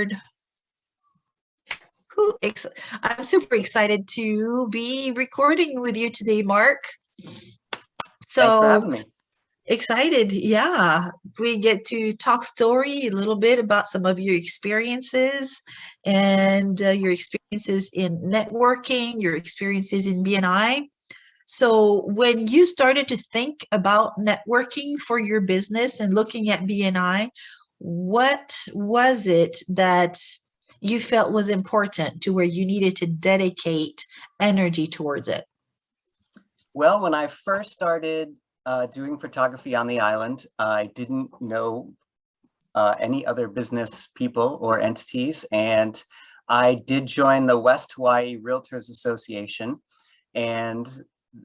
record. I'm super excited to be recording with you today, Mark. Thanks for So having me. excited. Yeah. We get to talk story a little bit about some of your experiences and your experiences in networking, your experiences in BNI. So when you started to think about networking for your business and looking at BNI, what was it that you felt was important to where you needed to dedicate energy towards it? Well, when I first started doing photography on the island, I didn't know any other business people or entities, and I did join the West Hawaii Realtors Association, and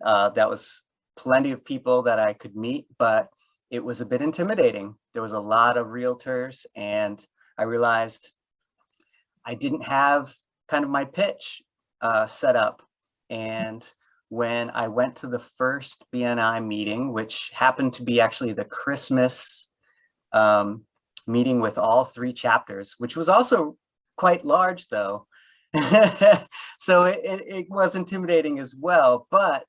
that was plenty of people that I could meet, but it was a bit intimidating. There was a lot of realtors, and I realized I didn't have kind of my pitch set up. And when I went to the first BNI meeting, which happened to be actually the Christmas meeting with all 3 chapters, which was also quite large though. So it was intimidating as well, but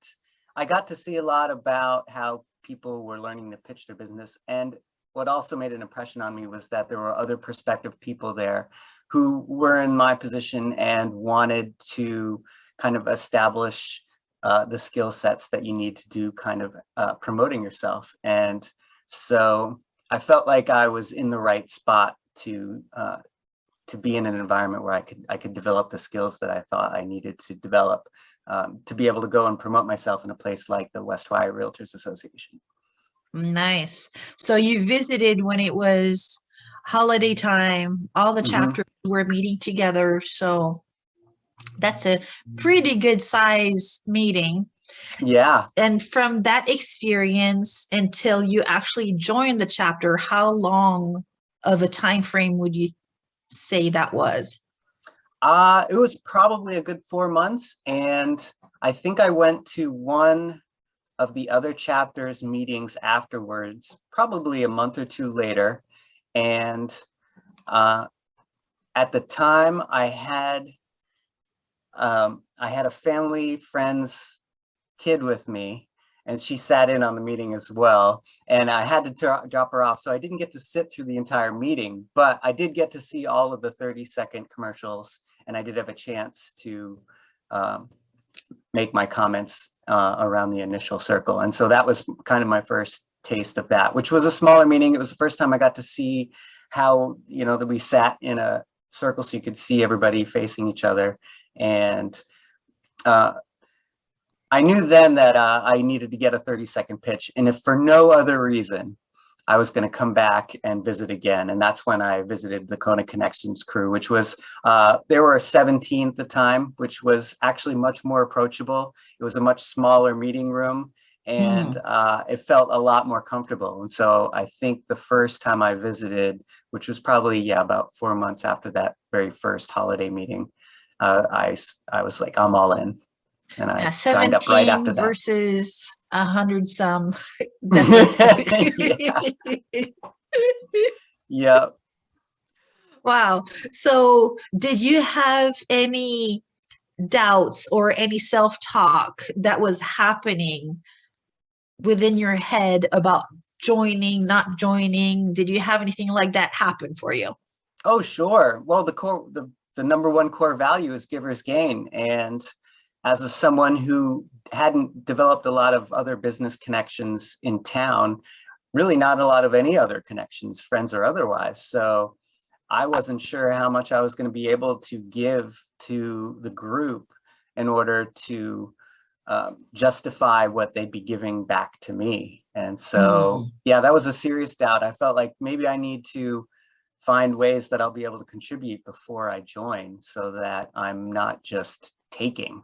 I got to see a lot about how people were learning to pitch their business. And what also made an impression on me was that there were other prospective people there who were in my position and wanted to kind of establish the skill sets that you need to do kind of promoting yourself. And so I felt like I was in the right spot to be in an environment where I could develop the skills that I thought I needed to develop to be able to go and promote myself in a place like the West Hawaii Realtors Association. Nice. So you visited when it was holiday time, all the chapters were meeting together. So that's a pretty good size meeting. Yeah. And from that experience until you actually joined the chapter, how long of a time frame would you say that was? It was probably a good 4 months, and I think I went to one of the other chapters meetings afterwards, probably a month or 2 later. And at the time I had a family friend's kid with me, and she sat in on the meeting as well. And I had to drop her off. So I didn't get to sit through the entire meeting, but I did get to see all of the 30-second commercials. And I did have a chance to make my comments around the initial circle. And so that was kind of my first taste of that, which was a smaller meeting. It was the first time I got to see how, that we sat in a circle so you could see everybody facing each other. And I knew then that I needed to get a 30-second pitch. And if for no other reason, I was going to come back and visit again. And that's when I visited the Kona Connections crew, which was, there were 17 at the time, which was actually much more approachable. It was a much smaller meeting room, and it felt a lot more comfortable. And so I think the first time I visited, which was probably, about 4 months after that very first holiday meeting, I was like, I'm all in. And I signed up right after 17 that. versus 100 some. Definitely. Yeah. Wow. So did you have any doubts or any self-talk that was happening within your head about joining, not joining? Did you have anything like that happen for you? Oh, sure. Well, the number one core value is givers gain. And as someone who hadn't developed a lot of other business connections in town, really not a lot of any other connections, friends or otherwise. So I wasn't sure how much I was going to be able to give to the group in order to justify what they'd be giving back to me. And so, yeah, that was a serious doubt. I felt like maybe I need to find ways that I'll be able to contribute before I join so that I'm not just taking.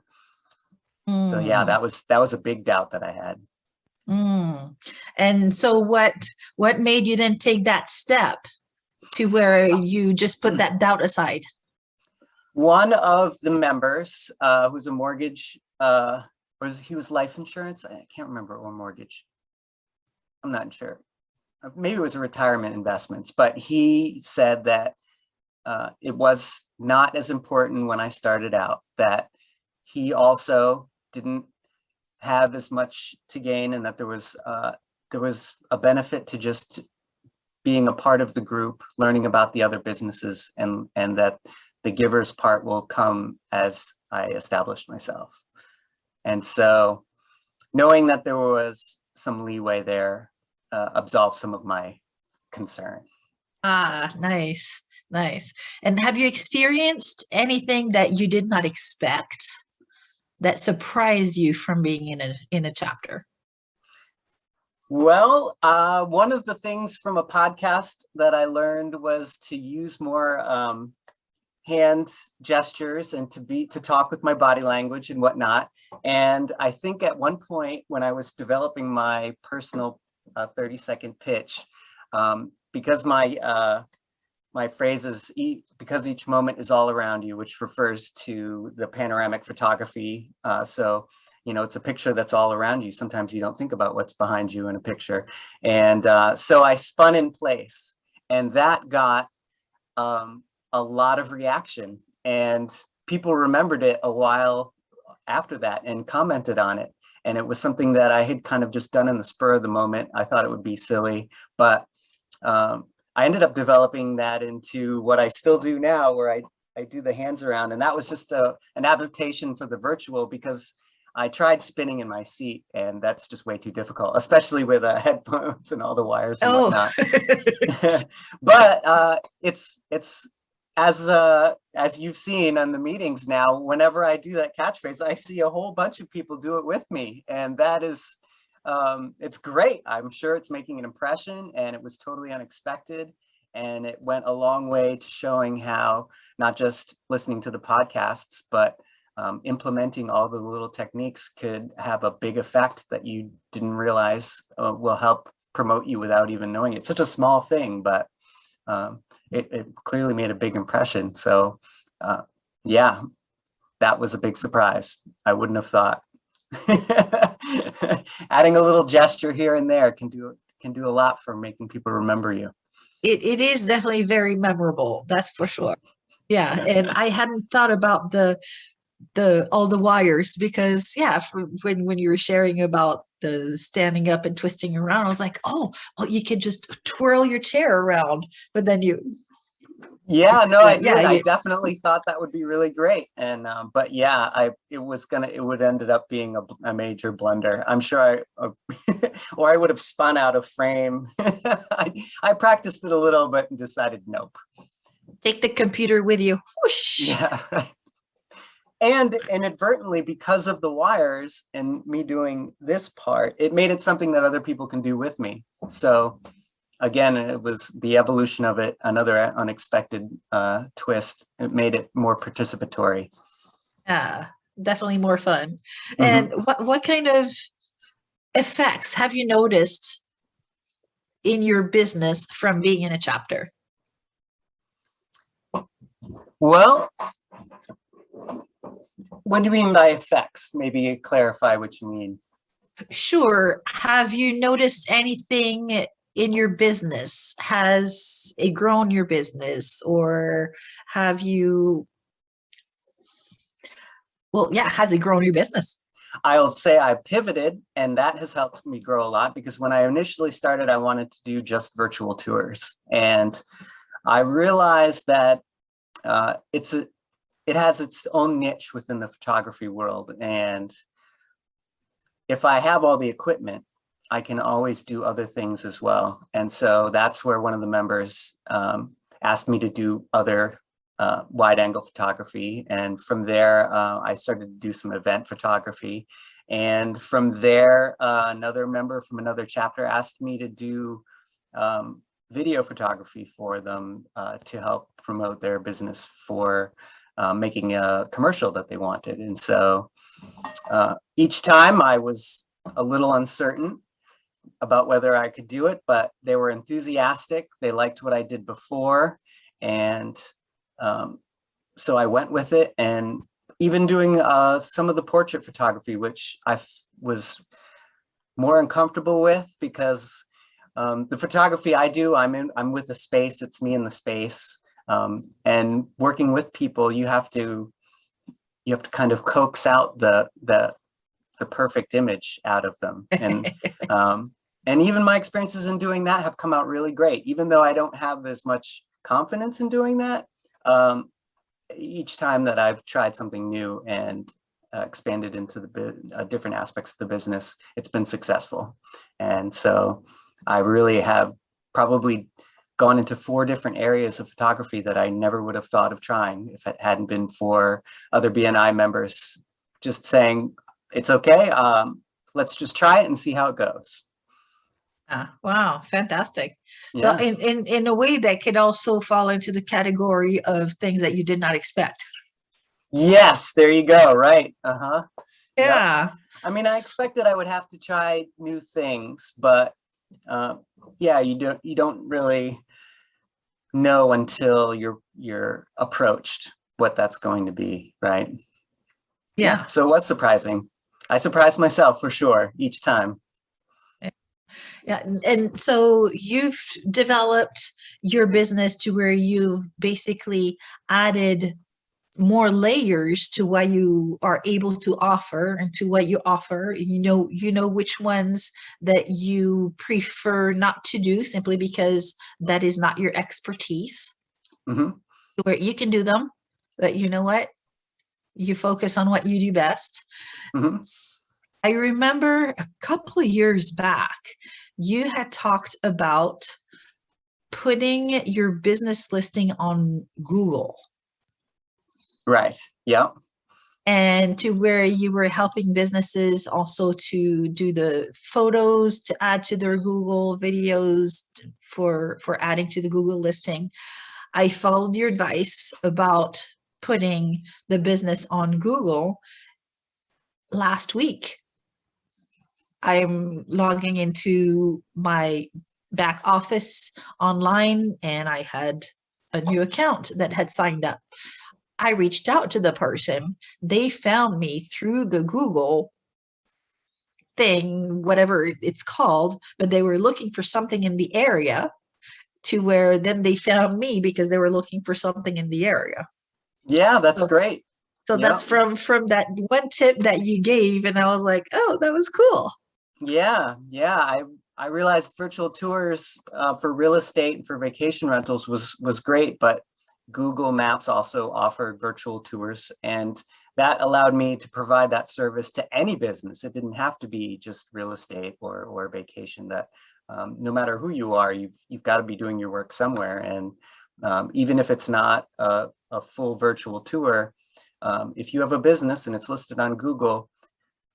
So yeah, that was a big doubt that I had. And so what made you then take that step to where you just put that doubt aside? One of the members, who's a mortgage, he was life insurance, I can't remember, or mortgage, I'm not sure. Maybe it was a retirement investments, but he said that it was not as important when I started out, that he also didn't have as much to gain, and that there was a benefit to just being a part of the group, learning about the other businesses, and that the giver's part will come as I established myself. And so knowing that there was some leeway there absolved some of my concern. Ah, nice, nice. And have you experienced anything that you did not expect that surprised you from being in a chapter? Well, one of the things from a podcast that I learned was to use more hand gestures and to talk with my body language and whatnot. And I think at one point when I was developing my personal 30-second pitch, because my phrase is because each moment is all around you, which refers to the panoramic photography. So, you know, it's a picture that's all around you. Sometimes you don't think about what's behind you in a picture. And so I spun in place, and that got a lot of reaction, and people remembered it a while after that and commented on it. And it was something that I had kind of just done in the spur of the moment. I thought it would be silly, but I ended up developing that into what I still do now, where I do the hands around. And that was just an adaptation for the virtual, because I tried spinning in my seat, and that's just way too difficult, especially with headphones and all the wires and whatnot. But it's as you've seen on the meetings now, whenever I do that catchphrase, I see a whole bunch of people do it with me, and that is it's great. I'm sure it's making an impression, and it was totally unexpected. And it went a long way to showing how not just listening to the podcasts, but implementing all the little techniques could have a big effect that you didn't realize will help promote you without even knowing it. It's such a small thing, but it clearly made a big impression. So yeah, that was a big surprise. I wouldn't have thought. Adding a little gesture here and there can do a lot for making people remember you. It is definitely very memorable, that's for sure. Yeah, and I hadn't thought about the all the wires, because yeah, when you were sharing about the standing up and twisting around, I was like, oh, well, you could just twirl your chair around, but then you yeah, no, I did. yeah, I definitely thought that would be really great. And but yeah, it would ended up being a major blunder. I'm sure or I would have spun out of frame. I practiced it a little bit and decided nope. Take the computer with you. Whoosh. Yeah. And inadvertently, because of the wires and me doing this part, it made it something that other people can do with me. So again, it was the evolution of it, another unexpected twist. It made it more participatory. Yeah, definitely more fun. And what kind of effects have you noticed in your business from being in a chapter? Well, what do you mean by effects? Maybe clarify what you mean. Sure. Have you noticed anything in your business? Has it grown your business, or have you, well, yeah, has it grown your business? I'll say I pivoted, and that has helped me grow a lot, because when I initially started, I wanted to do just virtual tours. And I realized that it has its own niche within the photography world. And if I have all the equipment, I can always do other things as well. And so that's where one of the members asked me to do other wide angle photography. And from there, I started to do some event photography. And from there, another member from another chapter asked me to do video photography for them to help promote their business for making a commercial that they wanted. And so each time I was a little uncertain about whether I could do it, but they were enthusiastic. They liked what I did before. And so I went with it, and even doing some of the portrait photography, which I was more uncomfortable with, because the photography I do, I'm with the space, it's me in the space. And working with people, you have to kind of coax out the perfect image out of them. And even my experiences in doing that have come out really great, even though I don't have as much confidence in doing that. Each time that I've tried something new and expanded into the different aspects of the business, it's been successful. And so I really have probably gone into 4 different areas of photography that I never would have thought of trying if it hadn't been for other BNI members just saying, it's okay, let's just try it and see how it goes. Wow, fantastic. Yeah. So in a way that could also fall into the category of things that you did not expect. Yes, there you go. Right. Uh-huh. Yeah. Yep. I mean, I expected I would have to try new things, but yeah, you don't really know until you're approached what that's going to be, right? Yeah. So it was surprising. I surprised myself for sure each time. Yeah. And so you've developed your business to where you've basically added more layers to what you are able to offer and to what you offer. You know which ones that you prefer not to do simply because that is not your expertise. Mm-hmm. Where you can do them, but you know what? You focus on what you do best. Mm-hmm. I remember a couple of years back, you had talked about putting your business listing on Google. Right. Yeah. And to where you were helping businesses also to do the photos to add to their Google videos for adding to the Google listing. I followed your advice about putting the business on Google. Last week, I'm logging into my back office online and I had a new account that had signed up. I reached out to the person. They found me through the Google thing, whatever it's called, but they were looking for something in the area, to where then they found me because they were looking for something in the area. Yeah, that's great. So Yep. that's from that one tip that you gave, and I was like, oh, that was cool. Yeah. I realized virtual tours for real estate and for vacation rentals was great, but Google Maps also offered virtual tours, and that allowed me to provide that service to any business. It didn't have to be just real estate or vacation. That no matter who you are, you've got to be doing your work somewhere. And even if it's not a full virtual tour, if you have a business and it's listed on Google,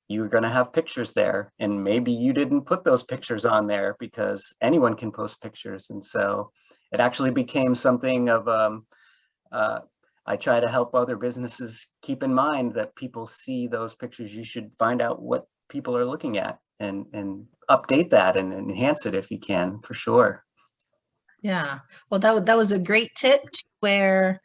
you're going to have pictures there, and maybe you didn't put those pictures on there because anyone can post pictures. And so it actually became something of I try to help other businesses keep in mind that people see those pictures. You should find out what people are looking at and update that and enhance it if you can, for sure. Yeah. Well, that was a great tip where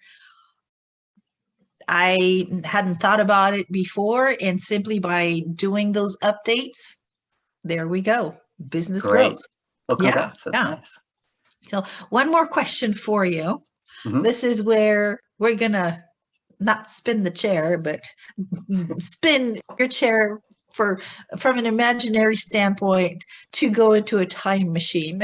I hadn't thought about it before, and simply by doing those updates, there we go. Business Great. grows. Well, Yeah. congrats. That's Yeah. nice. So one more question for you. Mm-hmm. This is where we're gonna not spin the chair, but spin your chair from an imaginary standpoint to go into a time machine.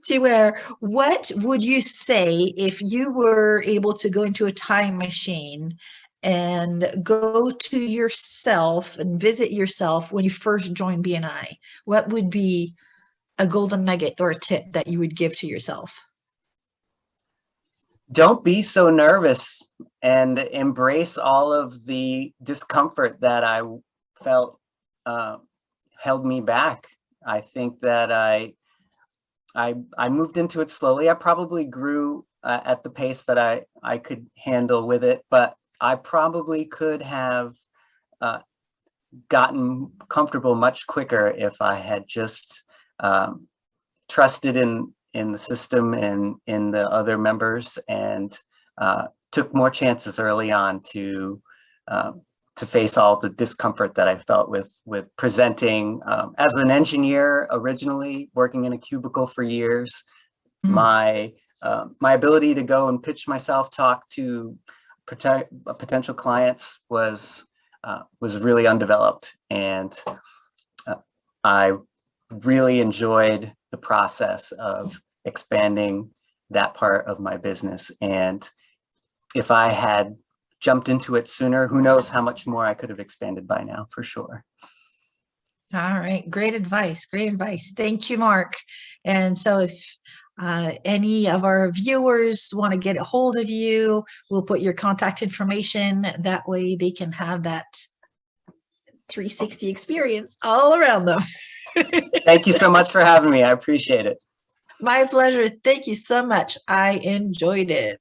To where, what would you say if you were able to go into a time machine and go to yourself and visit yourself when you first joined BNI? What would be a golden nugget or a tip that you would give to yourself? Don't be so nervous and embrace all of the discomfort that I felt held me back. I think that I moved into it slowly. I probably grew at the pace that I could handle with it, but I probably could have gotten comfortable much quicker if I had just trusted in the system and in the other members, and took more chances early on to face all the discomfort that I felt with presenting. As an engineer, originally working in a cubicle for years, my My ability to go and pitch myself, talk to potential clients was really undeveloped, and I really enjoyed the process of expanding that part of my business. And if I had jumped into it sooner, who knows how much more I could have expanded by now, for sure. All right, great advice. Great advice. Thank you, Mark. And so if any of our viewers want to get a hold of you, we'll put your contact information. That way they can have that 360 experience all around them. Thank you so much for having me. I appreciate it. My pleasure. Thank you so much. I enjoyed it.